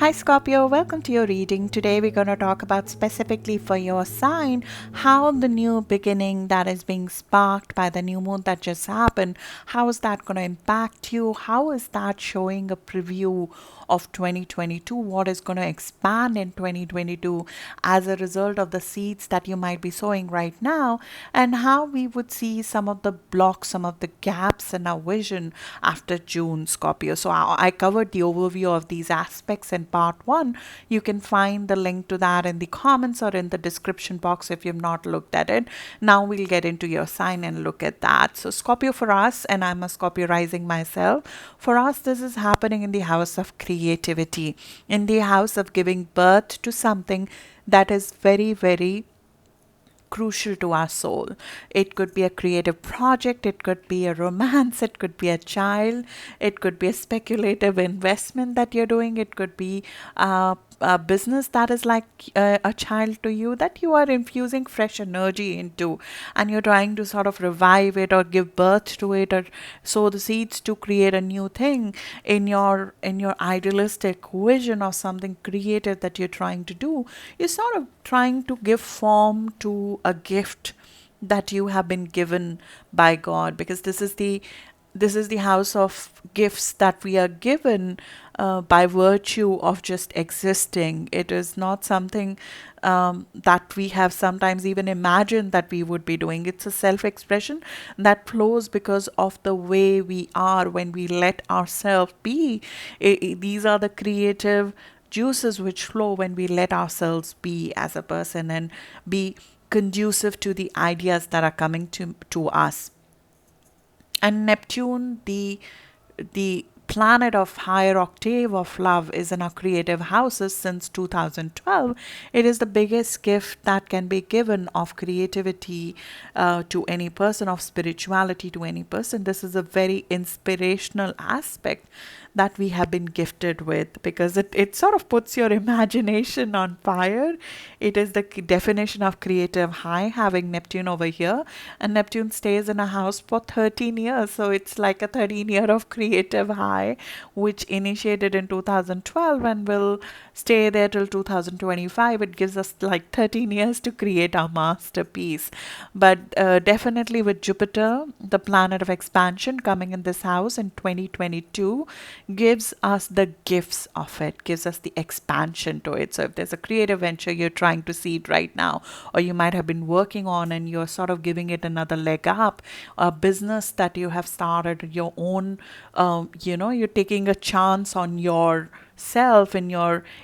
Hi Scorpio, welcome to your reading. Today we're going to talk about specifically for your sign how the new beginning that is being sparked by the new moon that just happened, how is that going to impact you? How is that showing a preview of 2022? What is going to expand in 2022 as a result of the seeds that you might be sowing right now, and how we would see some of the blocks, some of the gaps in our vision after June, Scorpio. So I covered the overview of these aspects in part one. You can find the link to that in the comments or in the description box if you've not looked at it. Now we'll get into your sign and look at that. So Scorpio for us, and I'm a Scorpio rising myself, for us this is happening in the house of creativity, in the house of giving birth to something that is very, very crucial to our soul. It could be a creative project, it could be a romance, it could be a child, it could be a speculative investment that you're doing, it could be a business that is like a child to you that you are infusing fresh energy into, and you're trying to sort of revive it or give birth to it or sow the seeds to create a new thing in your idealistic vision of something creative that you're trying to do. You're sort of trying to give form to a gift that you have been given by God, because this is the house of gifts that we are given by virtue of just existing. It is not something that we have sometimes even imagined that we would be doing. It's a self expression that flows because of the way we are when we let ourselves be. These are the creative juices which flow when we let ourselves be as a person and be conducive to the ideas that are coming to us. And Neptune, the planet of higher octave of love, is in our creative houses since 2012. It is the biggest gift that can be given of creativity to any person, of spirituality to any person. This is a very inspirational aspect that we have been gifted with, because it sort of puts your imagination on fire. It is the definition of creative high, having Neptune over here. And Neptune stays in a house for 13 years. So it's like a 13-year of creative high, which initiated in 2012 and will stay there till 2025. It gives us like 13 years to create our masterpiece. But definitely with Jupiter, the planet of expansion, coming in this house in 2022, gives us the gifts of it, gives us the expansion to it. So if there's a creative venture you're trying to seed right now, or you might have been working on and you're sort of giving it another leg up, a business that you have started, your own, you're taking a chance on your self in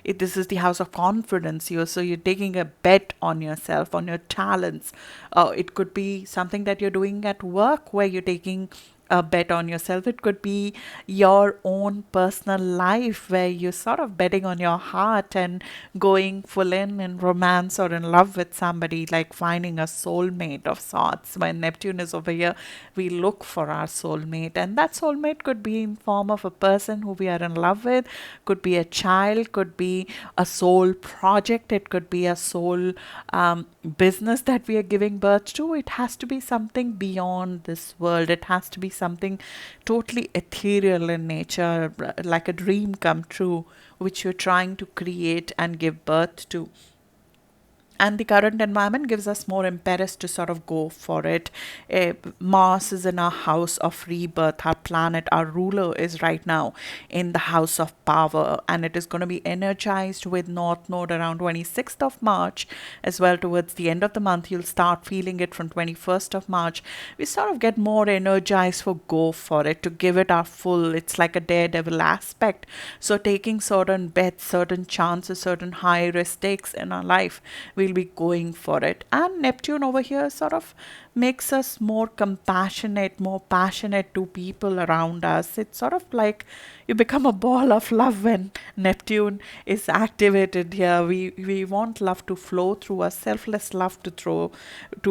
this is the house of confidence. You're taking a bet on yourself, on your talents. It could be something that you're doing at work where you're taking a bet on yourself. It could be your own personal life where you're sort of betting on your heart and going full in romance or in love with somebody, like finding a soulmate of sorts. When Neptune is over here, we look for our soulmate, and that soulmate could be in form of a person who we are in love with, could be a child, could be a soul project, it could be a soul business that we are giving birth to. It has to be something beyond this world. It has to be something totally ethereal in nature, like a dream come true, which you're trying to create and give birth to. And the current environment gives us more impetus to sort of go for it. Mars is in our house of rebirth. Our planet, our ruler, is right now in the house of power, and it is going to be energized with North Node around 26th of March as well. Towards the end of the month, you'll start feeling it from 21st of March. We sort of get more energized for go for it, to give it our full. It's like a daredevil aspect. So taking certain bets, certain chances, certain high risk stakes in our life, we'll be going for it. And Neptune over here sort of makes us more compassionate, more passionate to people around us. It's sort of like you become a ball of love when Neptune is activated here. We want love to flow through us, selfless love to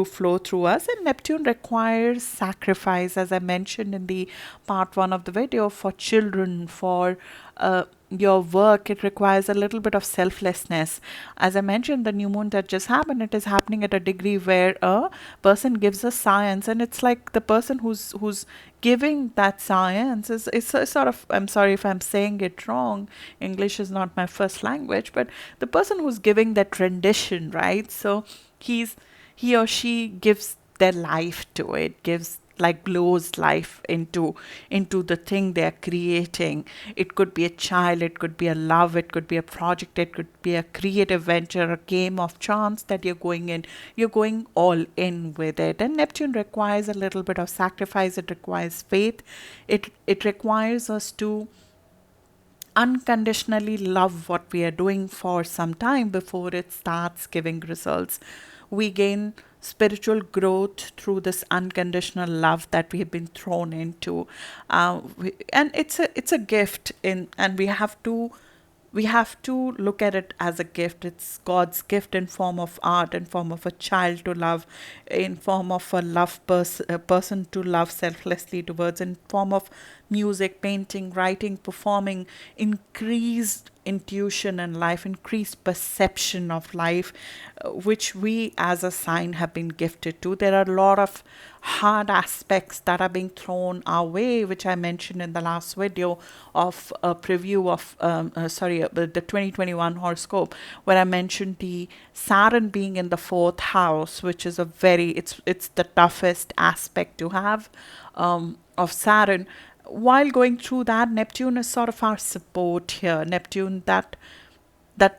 flow through us. And Neptune requires sacrifice, as I mentioned in the part one of the video, for children, for your work, it requires a little bit of selflessness. As I mentioned, the new moon that just happened, it is happening at a degree where a person gives us science, and it's like the person who's giving that science is a sort of, I'm sorry if I'm saying it wrong, English is not my first language, but the person who's giving that rendition, right? So he or she gives their life to it, gives like blows life into the thing they're creating. It could be a child, it could be a love, it could be a project, it could be a creative venture, a game of chance that you're going in. You're going all in with it. And Neptune requires a little bit of sacrifice, it requires faith, it requires us to unconditionally love what we are doing for some time before it starts giving results. We gain spiritual growth through this unconditional love that we have been thrown into, and it's a gift in, and we have to look at it as a gift. It's God's gift in form of art, in form of a child to love, in form of a person to love selflessly towards, in form of music, painting, writing, performing, increased intuition in life, increased perception of life, which we as a sign have been gifted to. There are a lot of hard aspects that are being thrown our way, which I mentioned in the last video of a preview of, the 2021 horoscope, where I mentioned the Saturn being in the fourth house, which is it's the toughest aspect to have of Saturn. While going through that, Neptune is sort of our support here. Neptune, that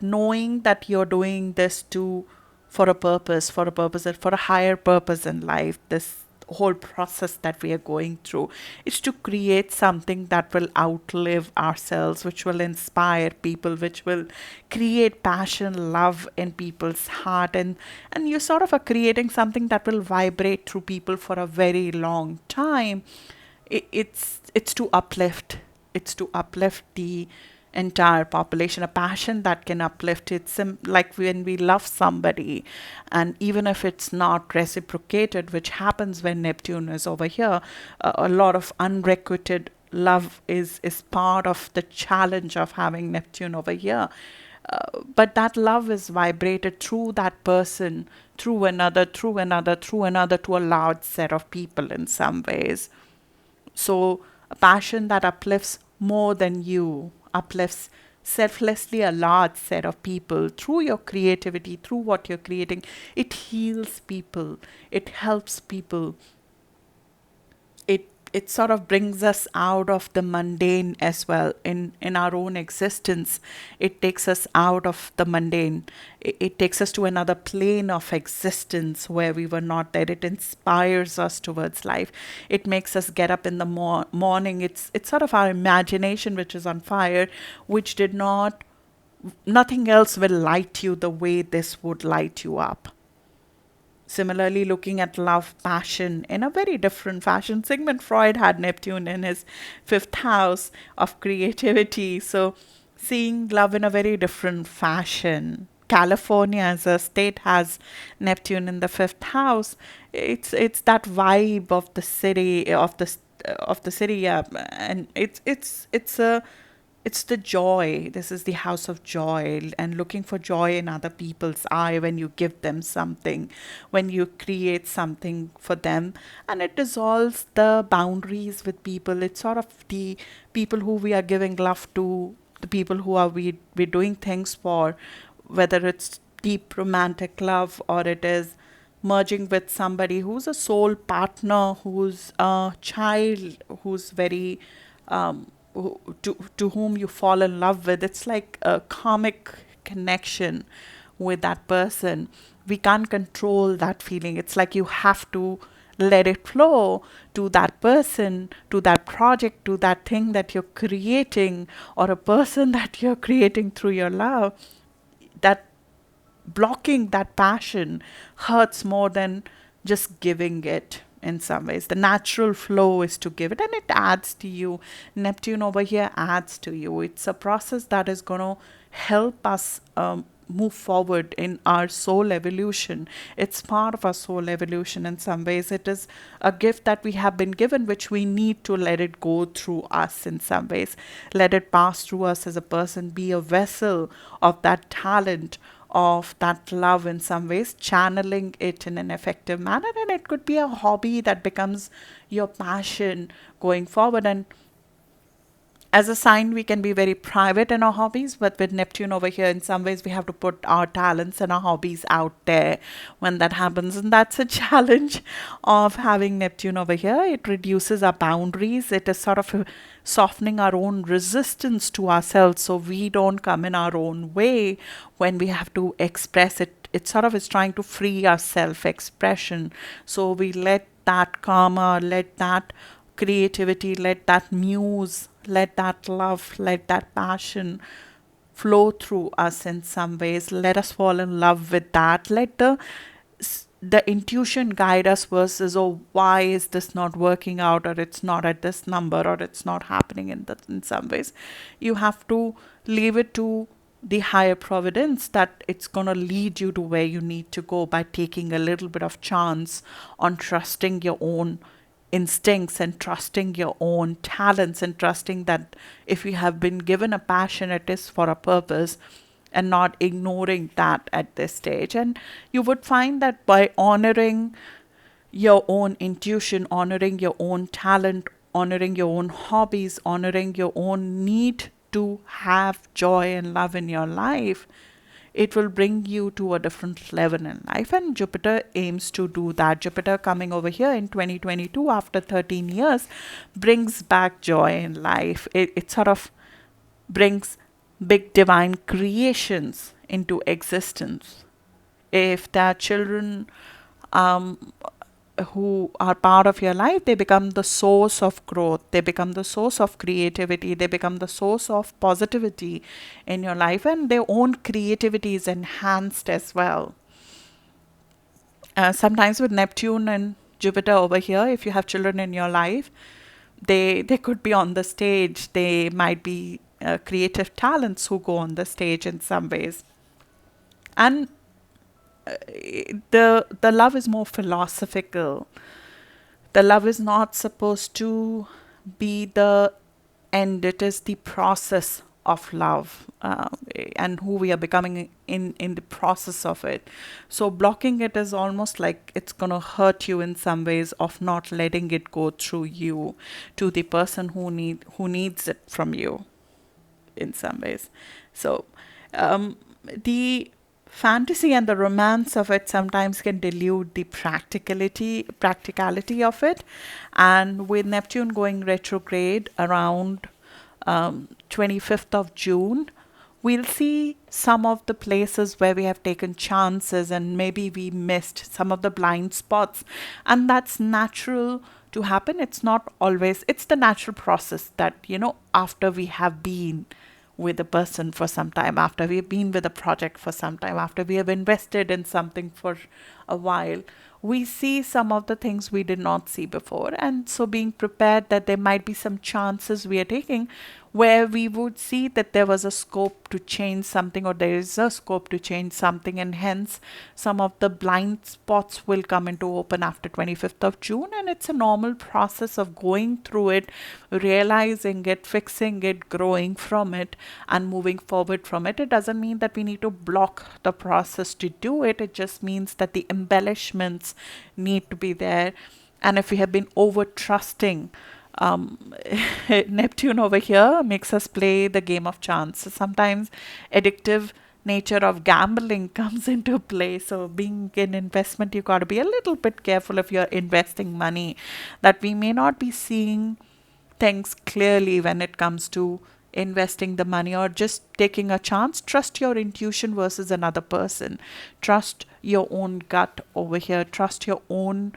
knowing that you're doing this to for a purpose, for a higher purpose in life. This whole process that we are going through is to create something that will outlive ourselves, which will inspire people, which will create passion, love in people's heart, and you sort of are creating something that will vibrate through people for a very long time. It's to uplift. It's to uplift the entire population, a passion that can uplift. It's like when we love somebody, and even if it's not reciprocated, which happens when Neptune is over here, a lot of unrequited love is part of the challenge of having Neptune over here. But that love is vibrated through that person, through another, through another, through another, to a large set of people in some ways. So, a passion that uplifts more than you, uplifts selflessly a large set of people through your creativity, through what you're creating. It heals people, it helps people, it sort of brings us out of the mundane as well in our own existence. It takes us out of the mundane. It takes us to another plane of existence where we were not there. It inspires us towards life. It makes us get up in the morning. It's sort of our imagination which is on fire, which did not, nothing else will light you the way this would light you up. Similarly, looking at love, passion in a very different fashion. Sigmund Freud had Neptune in his fifth house of creativity. So, seeing love in a very different fashion. California as a state has Neptune in the fifth house. It's that vibe of the city of the city, yeah, and it's the joy. This is the house of joy, and looking for joy in other people's eye when you give them something, when you create something for them, and it dissolves the boundaries with people. It's sort of the people who we are giving love to, the people who are we're doing things for, whether it's deep romantic love or it is merging with somebody who's a soul partner, who's a child, who's very to whom you fall in love with. It's like a karmic connection with that person. We can't control that feeling. It's like you have to let it flow to that person, to that project, to that thing that you're creating, or a person that you're creating through your love. That blocking that passion hurts more than just giving it. In some ways, the natural flow is to give it, and it adds to you. Neptune over here adds to you. It's a process that is going to help us move forward in our soul evolution. It's part of our soul evolution in some ways. It is a gift that we have been given, which we need to let it go through us in some ways. Let it pass through us as a person, be a vessel of that talent, of that love in some ways, channeling it in an effective manner. And it could be a hobby that becomes your passion going forward. And as a sign, we can be very private in our hobbies, but with Neptune over here, in some ways, we have to put our talents and our hobbies out there when that happens. And that's a challenge of having Neptune over here. It reduces our boundaries. It is sort of softening our own resistance to ourselves so we don't come in our own way when we have to express it. It sort of is trying to free our self expression. So we let that karma, let that creativity, let that muse, let that love, let that passion flow through us in some ways. Let us fall in love with that. Let the intuition guide us versus, oh, why is this not working out, or it's not at this number, or it's not happening in some ways. You have to leave it to the higher providence that it's going to lead you to where you need to go by taking a little bit of chance on trusting your own instincts and trusting your own talents and trusting that if you have been given a passion, it is for a purpose, and not ignoring that at this stage. And you would find that by honoring your own intuition, honoring your own talent, honoring your own hobbies, honoring your own need to have joy and love in your life, it will bring you to a different level in life. And Jupiter aims to do that. Jupiter coming over here in 2022 after 13 years brings back joy in life. It sort of brings big divine creations into existence. If there are children who are part of your life, they become the source of growth, they become the source of creativity, they become the source of positivity in your life, and their own creativity is enhanced as well. Sometimes with Neptune and Jupiter over here, if you have children in your life, they could be on the stage, they might be creative talents who go on the stage in some ways. And the love is more philosophical. The love is not supposed to be the end. It is the process of love, and who we are becoming in the process of it. So blocking it is almost like it's going to hurt you in some ways of not letting it go through you to the person who needs it from you in some ways. So the fantasy and the romance of it sometimes can dilute the practicality of it. And with Neptune going retrograde around 25th of June, we'll see some of the places where we have taken chances and maybe we missed some of the blind spots. And that's natural to happen. It's not always, it's the natural process that, after we have been with a person for some time, after we've been with a project for some time, after we have invested in something for a while, we see some of the things we did not see before. And so being prepared that there might be some chances we are taking where we would see that there was a scope to change something, or there is a scope to change something, and hence some of the blind spots will come into open after 25th of June. And it's a normal process of going through it, realizing it, fixing it, growing from it, and moving forward from it. It doesn't mean that we need to block the process to do it. It just means that the embellishments need to be there. And if we have been over trusting, Neptune over here makes us play the game of chance. So sometimes addictive nature of gambling comes into play. So being in investment, you got to be a little bit careful if you're investing money, that we may not be seeing things clearly when it comes to investing the money or just taking a chance. Trust your intuition versus another person. Trust your own gut over here. Trust your own,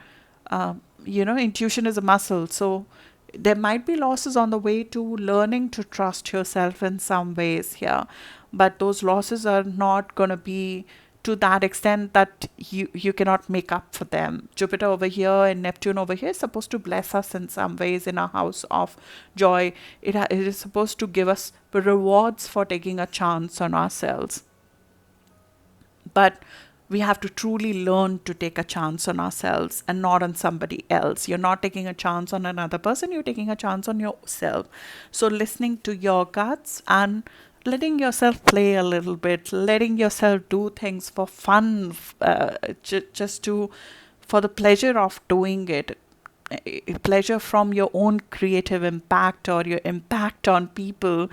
intuition is a muscle. So there might be losses on the way to learning to trust yourself in some ways here, but those losses are not going to be to that extent that you cannot make up for them. Jupiter over here and Neptune over here is supposed to bless us in some ways in a house of joy. It is supposed to give us rewards for taking a chance on ourselves. But we have to truly learn to take a chance on ourselves and not on somebody else. You're not taking a chance on another person, you're taking a chance on yourself. So listening to your guts and letting yourself play a little bit, letting yourself do things for fun, just to for the pleasure of doing it, pleasure from your own creative impact or your impact on people,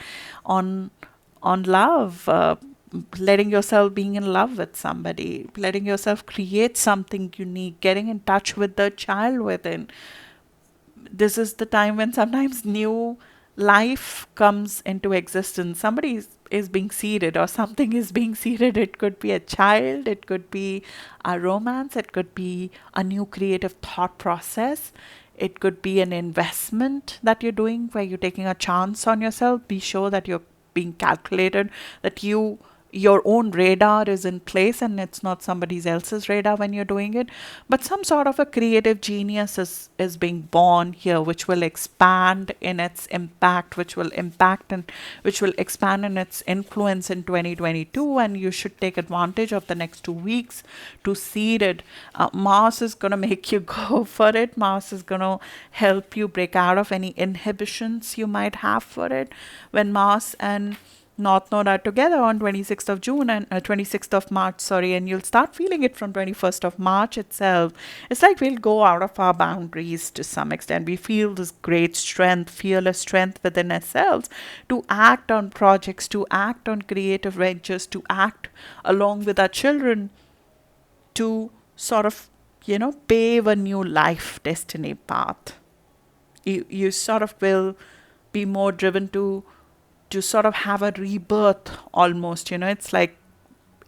on love, letting yourself being in love with somebody, letting yourself create something unique, getting in touch with the child within. This is the time when sometimes new life comes into existence. Somebody is being seeded or something is being seeded. It could be a child, it could be a romance, it could be a new creative thought process, it could be an investment that you're doing where you're taking a chance on yourself. Be sure that you're being calculated, that your own radar is in place and it's not somebody else's radar when you're doing it. But some sort of a creative genius is being born here, which will expand in its impact, which will impact and which will expand in its influence in 2022. And you should take advantage of the next 2 weeks to seed it. Mars is going to make you go for it. Mars is going to help you break out of any inhibitions you might have for it. When Mars and North Node are together on 26th of June and 26th of March, sorry, and you'll start feeling it from 21st of March itself. It's like we'll go out of our boundaries to some extent. We feel this great strength, fearless strength within ourselves to act on projects, to act on creative ventures, to act along with our children to sort of, pave a new life destiny path. You sort of will be more driven to sort of have a rebirth almost. It's like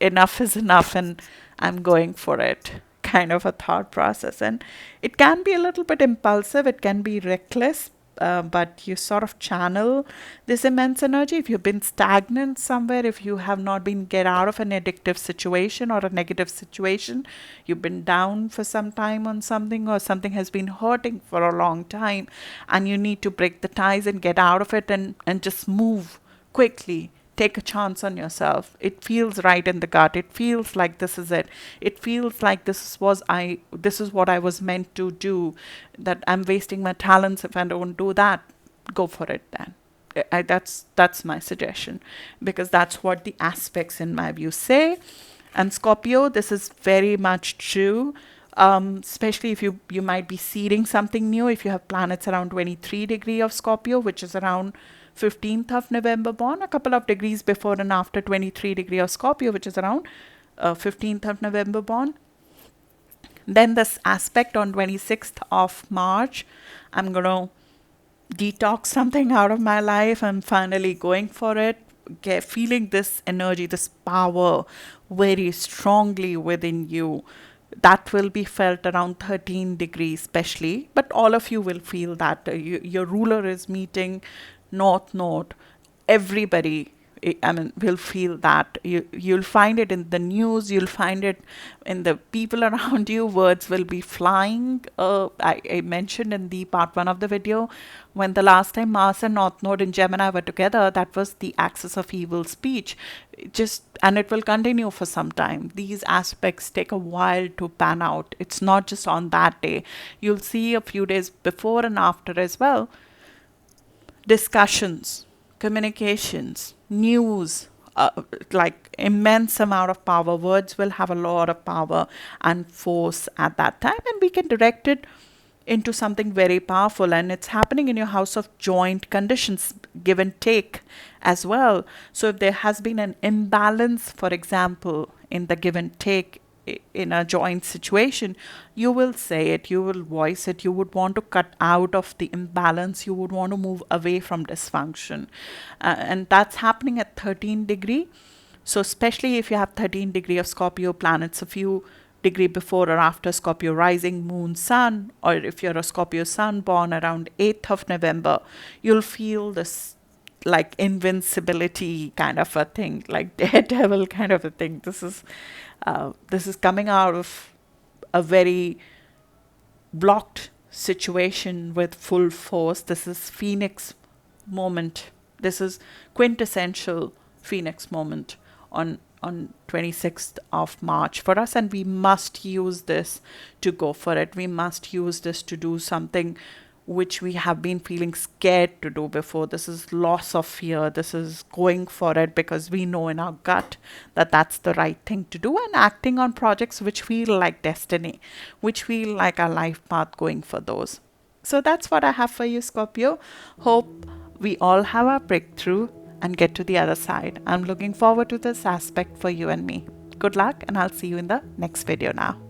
enough is enough and I'm going for it kind of a thought process. And it can be a little bit impulsive, it can be reckless, but you sort of channel this immense energy. If you've been stagnant somewhere, if you have not been get out of an addictive situation or a negative situation, you've been down for some time on something, or something has been hurting for a long time, and you need to break the ties and get out of it and just move quickly. Take a chance on yourself. It feels right in the gut. It feels like this is it. It feels like this is what I was meant to do, that I'm wasting my talents if I don't do that. Go for it then. That's my suggestion, because that's what the aspects in my view say. And Scorpio, this is very much true. Especially if you might be seeding something new, if you have planets around 23 degree of Scorpio, which is around 15th of November born, a couple of degrees before and after 23 degree of Scorpio, which is around 15th of November born. Then this aspect on 26th of March, I'm going to detox something out of my life. I'm finally going for it. Feeling this energy, this power very strongly within you. That will be felt around 13 degrees especially, but all of you will feel that. Your ruler is meeting North Node. Everybody, will feel that. You'll find it in the news, you'll find it in the people around you. Words will be flying. I mentioned in the part 1 of the video, when the last time Mars and North Node in Gemini were together, that was the axis of evil speech. And it will continue for some time. These aspects take a while to pan out. It's not just on that day. You'll see a few days before and after as well. Discussions, communications, news, like immense amount of power. Words will have a lot of power and force at that time, and we can direct it into something very powerful. And it's happening in your house of joint conditions, give and take as well. So if there has been an imbalance, for example, in the give and take in a joint situation, you will say it, you will voice it, you would want to cut out of the imbalance, you would want to move away from dysfunction. And that's happening at 13 degree. So especially if you have 13 degree of Scorpio planets a few degree before or after Scorpio rising, moon, sun, or if you're a Scorpio sun born around 8th of November, you'll feel this like invincibility kind of a thing, like daredevil kind of a thing. This is coming out of a very blocked situation with full force. This is Phoenix moment. This is quintessential Phoenix moment on on 26th of March for us, and we must use this to go for it. We must use this to do something which we have been feeling scared to do before. This is loss of fear. This is going for it because we know in our gut that that's the right thing to do, and acting on projects which feel like destiny, which feel like our life path, going for those. So that's what I have for you, Scorpio. Hope we all have our breakthrough and get to the other side. I'm looking forward to this aspect for you and me. Good luck, and I'll see you in the next video now.